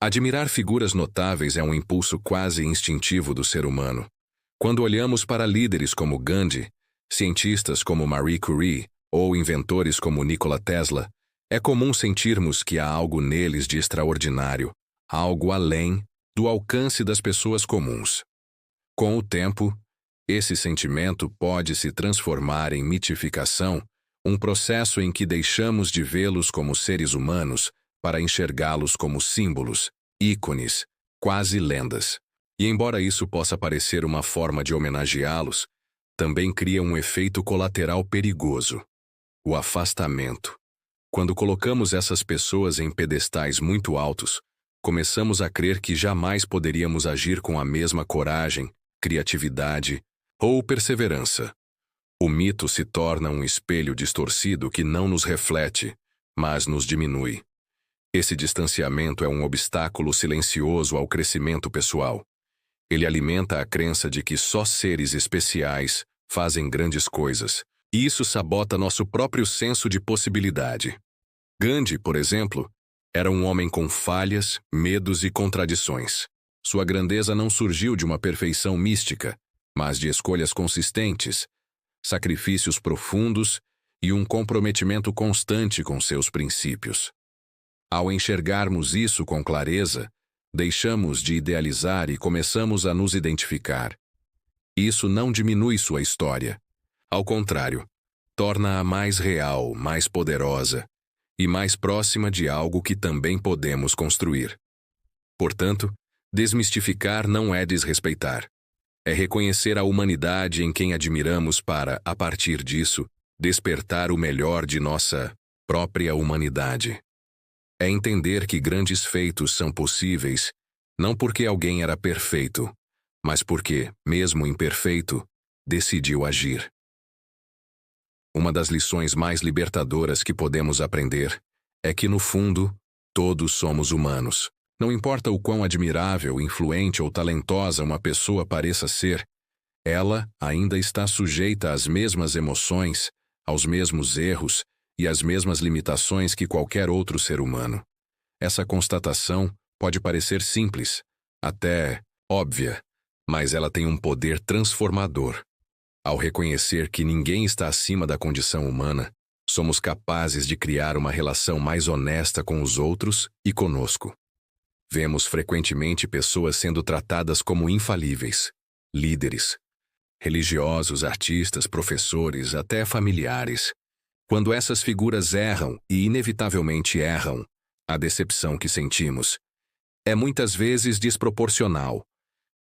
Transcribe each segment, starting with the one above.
Admirar figuras notáveis é um impulso quase instintivo do ser humano. Quando olhamos para líderes como Gandhi, cientistas como Marie Curie ou inventores como Nikola Tesla, é comum sentirmos que há algo neles de extraordinário, algo além do alcance das pessoas comuns. Com o tempo, esse sentimento pode se transformar em mitificação, um processo em que deixamos de vê-los como seres humanos para enxergá-los como símbolos, ícones, quase lendas. E embora isso possa parecer uma forma de homenageá-los, também cria um efeito colateral perigoso: o afastamento. Quando colocamos essas pessoas em pedestais muito altos, começamos a crer que jamais poderíamos agir com a mesma coragem, criatividade ou perseverança. O mito se torna um espelho distorcido que não nos reflete, mas nos diminui. Esse distanciamento é um obstáculo silencioso ao crescimento pessoal. Ele alimenta a crença de que só seres especiais fazem grandes coisas, e isso sabota nosso próprio senso de possibilidade. Gandhi, por exemplo, era um homem com falhas, medos e contradições. Sua grandeza não surgiu de uma perfeição mística, mas de escolhas consistentes, sacrifícios profundos e um comprometimento constante com seus princípios. Ao enxergarmos isso com clareza, deixamos de idealizar e começamos a nos identificar. Isso não diminui sua história. Ao contrário, torna-a mais real, mais poderosa e mais próxima de algo que também podemos construir. Portanto, desmistificar não é desrespeitar. É reconhecer a humanidade em quem admiramos para, a partir disso, despertar o melhor de nossa própria humanidade. É entender que grandes feitos são possíveis, não porque alguém era perfeito, mas porque, mesmo imperfeito, decidiu agir. Uma das lições mais libertadoras que podemos aprender é que, no fundo, todos somos humanos. Não importa o quão admirável, influente ou talentosa uma pessoa pareça ser, ela ainda está sujeita às mesmas emoções, aos mesmos erros e às mesmas limitações que qualquer outro ser humano. Essa constatação pode parecer simples, até óbvia, mas ela tem um poder transformador. Ao reconhecer que ninguém está acima da condição humana, somos capazes de criar uma relação mais honesta com os outros e conosco. Vemos frequentemente pessoas sendo tratadas como infalíveis, líderes, religiosos, artistas, professores, até familiares. Quando essas figuras erram e inevitavelmente erram, a decepção que sentimos é muitas vezes desproporcional,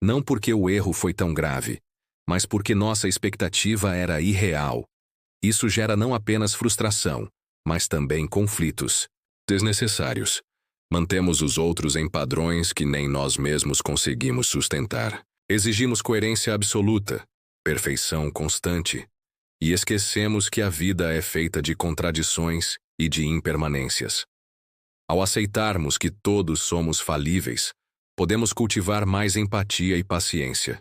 não porque o erro foi tão grave, mas porque nossa expectativa era irreal. Isso gera não apenas frustração, mas também conflitos desnecessários. Mantemos os outros em padrões que nem nós mesmos conseguimos sustentar. Exigimos coerência absoluta, perfeição constante, e esquecemos que a vida é feita de contradições e de impermanências. Ao aceitarmos que todos somos falíveis, podemos cultivar mais empatia e paciência.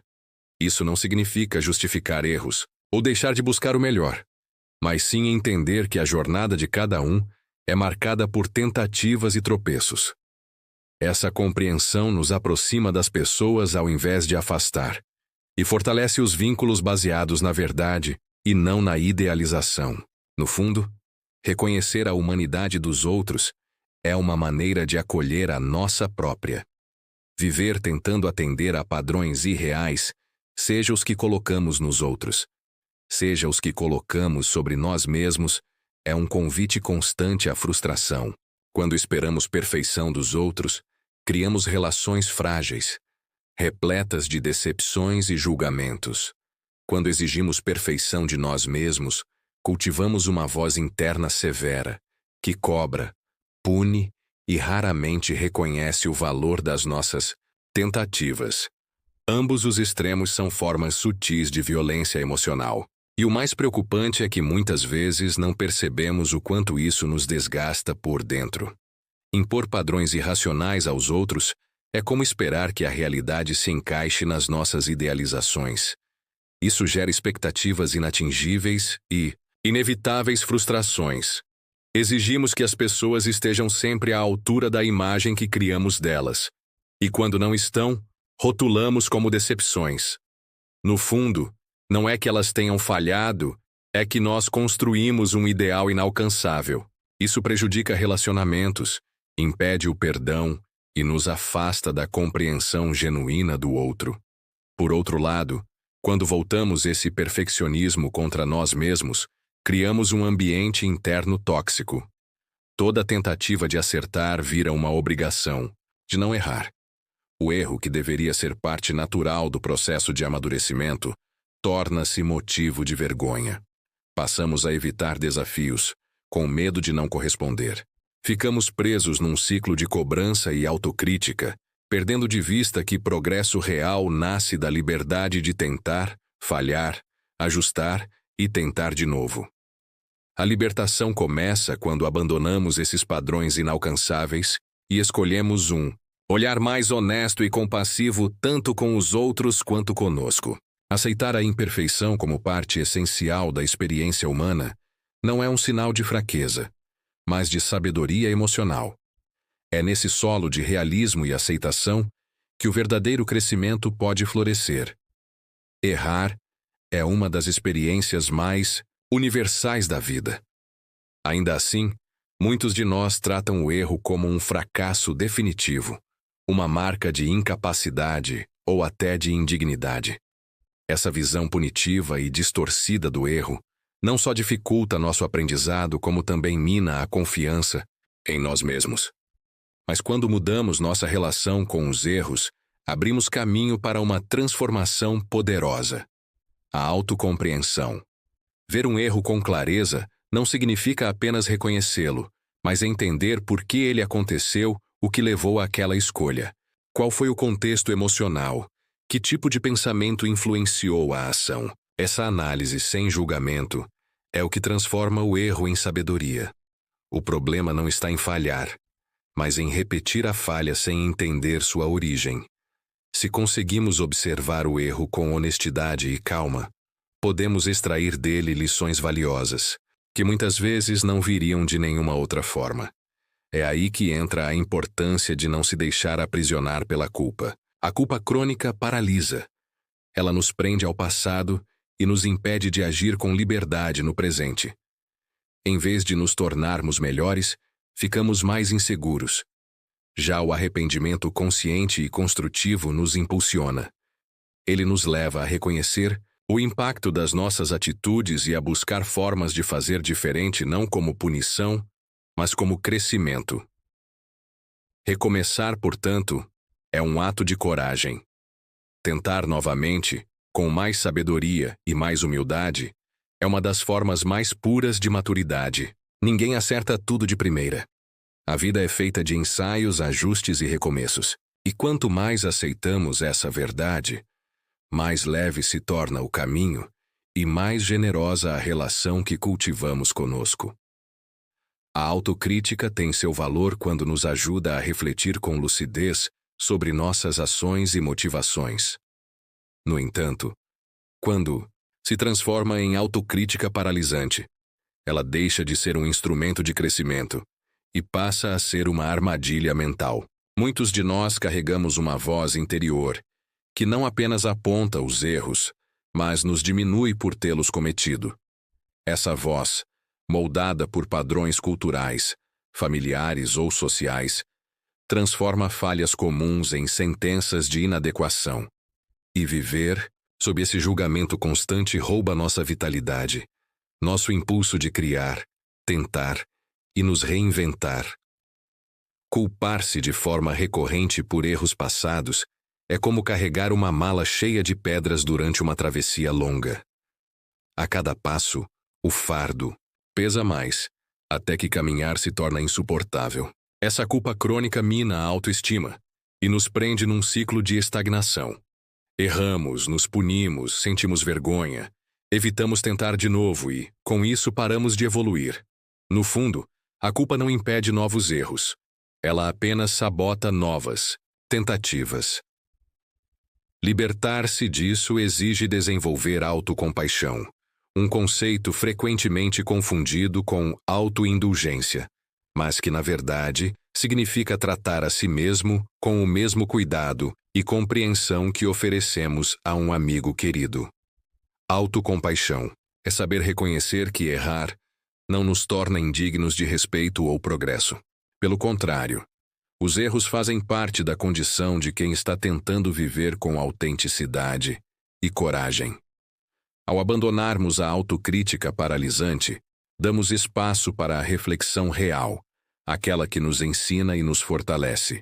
Isso não significa justificar erros ou deixar de buscar o melhor, mas sim entender que a jornada de cada um é marcada por tentativas e tropeços. Essa compreensão nos aproxima das pessoas ao invés de afastar, e fortalece os vínculos baseados na verdade e não na idealização. No fundo, reconhecer a humanidade dos outros é uma maneira de acolher a nossa própria. Viver tentando atender a padrões irreais, seja os que colocamos nos outros, seja os que colocamos sobre nós mesmos, é um convite constante à frustração. Quando esperamos perfeição dos outros, criamos relações frágeis, repletas de decepções e julgamentos. Quando exigimos perfeição de nós mesmos, cultivamos uma voz interna severa, que cobra, pune e raramente reconhece o valor das nossas tentativas. Ambos os extremos são formas sutis de violência emocional. E o mais preocupante é que muitas vezes não percebemos o quanto isso nos desgasta por dentro. Impor padrões irracionais aos outros é como esperar que a realidade se encaixe nas nossas idealizações. Isso gera expectativas inatingíveis e inevitáveis frustrações. Exigimos que as pessoas estejam sempre à altura da imagem que criamos delas. E quando não estão, rotulamos como decepções. No fundo, não é que elas tenham falhado, é que nós construímos um ideal inalcançável. Isso prejudica relacionamentos, impede o perdão e nos afasta da compreensão genuína do outro. Por outro lado, quando voltamos esse perfeccionismo contra nós mesmos, criamos um ambiente interno tóxico. Toda tentativa de acertar vira uma obrigação, de não errar. O erro, que deveria ser parte natural do processo de amadurecimento, torna-se motivo de vergonha. Passamos a evitar desafios, com medo de não corresponder. Ficamos presos num ciclo de cobrança e autocrítica, perdendo de vista que progresso real nasce da liberdade de tentar, falhar, ajustar e tentar de novo. A libertação começa quando abandonamos esses padrões inalcançáveis e escolhemos um olhar mais honesto e compassivo tanto com os outros quanto conosco. Aceitar a imperfeição como parte essencial da experiência humana não é um sinal de fraqueza, mas de sabedoria emocional. É nesse solo de realismo e aceitação que o verdadeiro crescimento pode florescer. Errar é uma das experiências mais universais da vida. Ainda assim, muitos de nós tratam o erro como um fracasso definitivo, uma marca de incapacidade ou até de indignidade. Essa visão punitiva e distorcida do erro não só dificulta nosso aprendizado, como também mina a confiança em nós mesmos. Mas quando mudamos nossa relação com os erros, abrimos caminho para uma transformação poderosa. A autocompreensão. Ver um erro com clareza não significa apenas reconhecê-lo, mas entender por que ele aconteceu, o que levou àquela escolha. Qual foi o contexto emocional? Que tipo de pensamento influenciou a ação? Essa análise sem julgamento é o que transforma o erro em sabedoria. O problema não está em falhar, mas em repetir a falha sem entender sua origem. Se conseguimos observar o erro com honestidade e calma, podemos extrair dele lições valiosas, que muitas vezes não viriam de nenhuma outra forma. É aí que entra a importância de não se deixar aprisionar pela culpa. A culpa crônica paralisa. Ela nos prende ao passado e nos impede de agir com liberdade no presente. Em vez de nos tornarmos melhores, ficamos mais inseguros. Já o arrependimento consciente e construtivo nos impulsiona. Ele nos leva a reconhecer o impacto das nossas atitudes e a buscar formas de fazer diferente, não como punição, mas como crescimento. Recomeçar, portanto, é um ato de coragem. Tentar novamente, com mais sabedoria e mais humildade, é uma das formas mais puras de maturidade. Ninguém acerta tudo de primeira. A vida é feita de ensaios, ajustes e recomeços. E quanto mais aceitamos essa verdade, mais leve se torna o caminho e mais generosa a relação que cultivamos conosco. A autocrítica tem seu valor quando nos ajuda a refletir com lucidez sobre nossas ações e motivações. No entanto, quando se transforma em autocrítica paralisante, ela deixa de ser um instrumento de crescimento e passa a ser uma armadilha mental. Muitos de nós carregamos uma voz interior que não apenas aponta os erros, mas nos diminui por tê-los cometido. Essa voz, moldada por padrões culturais, familiares ou sociais, transforma falhas comuns em sentenças de inadequação. E viver sob esse julgamento constante rouba nossa vitalidade, nosso impulso de criar, tentar e nos reinventar. Culpar-se de forma recorrente por erros passados é como carregar uma mala cheia de pedras durante uma travessia longa. A cada passo, o fardo pesa mais, até que caminhar se torna insuportável. Essa culpa crônica mina a autoestima e nos prende num ciclo de estagnação. Erramos, nos punimos, sentimos vergonha, evitamos tentar de novo e, com isso, paramos de evoluir. No fundo, a culpa não impede novos erros. Ela apenas sabota novas tentativas. Libertar-se disso exige desenvolver autocompaixão, um conceito frequentemente confundido com autoindulgência, mas que, na verdade, significa tratar a si mesmo com o mesmo cuidado e compreensão que oferecemos a um amigo querido. Autocompaixão é saber reconhecer que errar não nos torna indignos de respeito ou progresso. Pelo contrário, os erros fazem parte da condição de quem está tentando viver com autenticidade e coragem. Ao abandonarmos a autocrítica paralisante, damos espaço para a reflexão real, aquela que nos ensina e nos fortalece.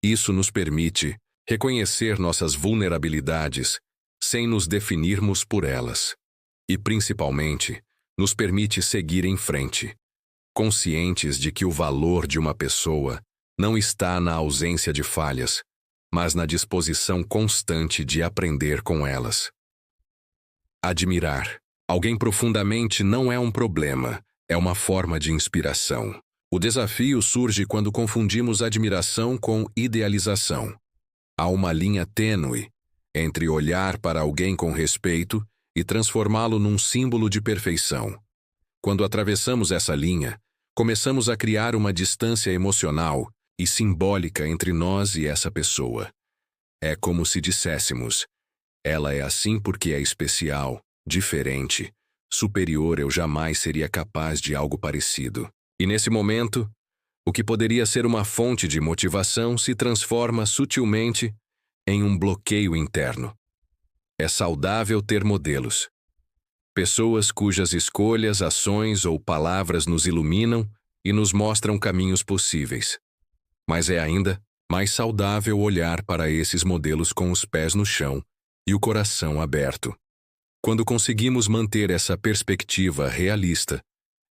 Isso nos permite reconhecer nossas vulnerabilidades sem nos definirmos por elas. E, principalmente, nos permite seguir em frente, conscientes de que o valor de uma pessoa não está na ausência de falhas, mas na disposição constante de aprender com elas. Admirar alguém profundamente não é um problema, é uma forma de inspiração. O desafio surge quando confundimos admiração com idealização. Há uma linha tênue entre olhar para alguém com respeito e transformá-lo num símbolo de perfeição. Quando atravessamos essa linha, começamos a criar uma distância emocional e simbólica entre nós e essa pessoa. É como se disséssemos: ela é assim porque é especial, diferente, superior, eu jamais seria capaz de algo parecido. E nesse momento, o que poderia ser uma fonte de motivação se transforma sutilmente em um bloqueio interno. É saudável ter modelos. Pessoas cujas escolhas, ações ou palavras nos iluminam e nos mostram caminhos possíveis. Mas é ainda mais saudável olhar para esses modelos com os pés no chão e o coração aberto. Quando conseguimos manter essa perspectiva realista,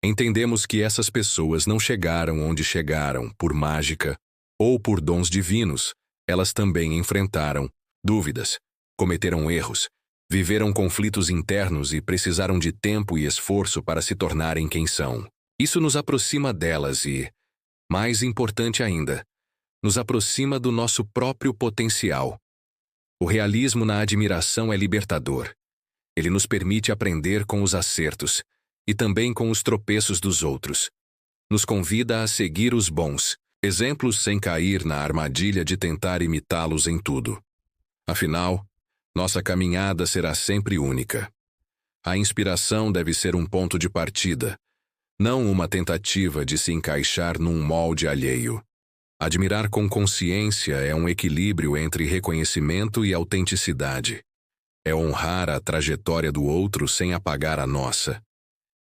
entendemos que essas pessoas não chegaram onde chegaram por mágica ou por dons divinos. Elas também enfrentaram dúvidas, cometeram erros, viveram conflitos internos e precisaram de tempo e esforço para se tornarem quem são. Isso nos aproxima delas e, mais importante ainda, nos aproxima do nosso próprio potencial. O realismo na admiração é libertador. Ele nos permite aprender com os acertos e também com os tropeços dos outros. Nos convida a seguir os bons exemplos sem cair na armadilha de tentar imitá-los em tudo. Afinal, nossa caminhada será sempre única. A inspiração deve ser um ponto de partida, não uma tentativa de se encaixar num molde alheio. Admirar com consciência é um equilíbrio entre reconhecimento e autenticidade. É honrar a trajetória do outro sem apagar a nossa.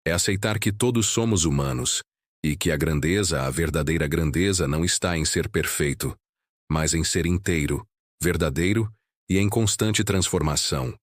É aceitar que todos somos humanos e que a grandeza, a verdadeira grandeza, não está em ser perfeito, mas em ser inteiro, verdadeiro e em constante transformação.